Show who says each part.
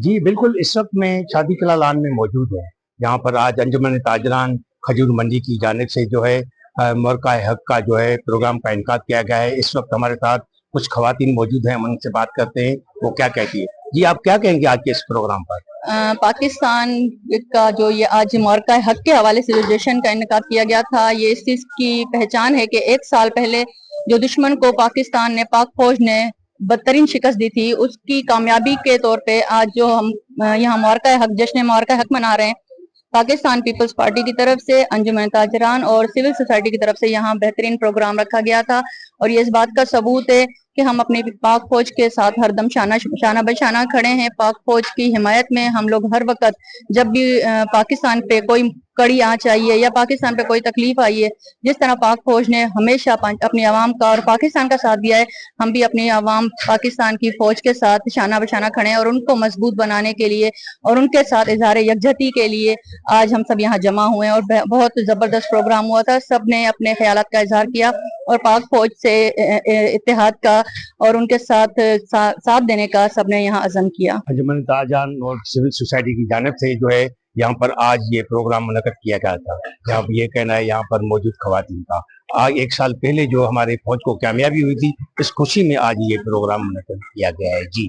Speaker 1: جی بالکل، اس وقت میں شادی کلا لان میں موجود ہے، جہاں پر آج انجمن تاجران کھجور منڈی کی جانب سے جو ہے مرکہ حق کا جو ہے پروگرام کا انعقاد کیا گیا ہے۔ اس وقت ہمارے ساتھ کچھ خواتین موجود ہیں، ہم ان سے بات کرتے ہیں وہ کیا کہتی ہے۔ جی آپ کیا کہیں گے آج کے اس پروگرام پر؟
Speaker 2: پاکستان کا جو یہ آج مرکہ حق کے حوالے سے جو جشن کا انعقاد کیا گیا تھا، یہ اس چیز کی پہچان ہے کہ 1 سال پہلے جو دشمن کو پاکستان نے، پاک فوج نے بدترین شکست دی تھی، اس کی کامیابی کے طور پہ آج جو ہم یہاں مرکہ حق، جشن مرکہ حق منا رہے ہیں، پاکستان پیپلز پارٹی کی طرف سے، انجمن تاجران اور سول سوسائٹی کی طرف سے یہاں بہترین پروگرام رکھا گیا تھا، اور یہ اس بات کا ثبوت ہے کہ ہم اپنی پاک فوج کے ساتھ ہر دم شانہ بشانہ کھڑے ہیں۔ پاک فوج کی حمایت میں ہم لوگ ہر وقت، جب بھی پاکستان پہ کوئی کڑی آنچ آئی ہے یا پاکستان پہ کوئی تکلیف آئی ہے، جس طرح پاک فوج نے ہمیشہ اپنی عوام کا اور پاکستان کا ساتھ دیا ہے، ہم بھی اپنی عوام پاکستان کی فوج کے ساتھ شانہ بشانہ کھڑے ہیں، اور ان کو مضبوط بنانے کے لیے اور ان کے ساتھ اظہار یکجہتی کے لیے آج ہم سب یہاں جمع ہوئے ہیں، اور بہت زبردست پروگرام ہوا تھا۔ سب نے اپنے خیالات کا اظہار کیا اور پاک فوج سے اتحاد کا اور ان کے ساتھ دینے کا سب نے یہاں عزم کیا۔
Speaker 1: انجمن تاجران اور سول سوسائٹی کی جانب سے جو ہے یہاں پر آج یہ پروگرام منعقد کیا گیا تھا، جہاں یہ کہنا ہے یہاں پر موجود خواتین کا۔ آج 1 سال پہلے جو ہمارے فوج کو کامیابی ہوئی تھی، اس خوشی میں آج یہ پروگرام منعقد کیا گیا ہے۔ جی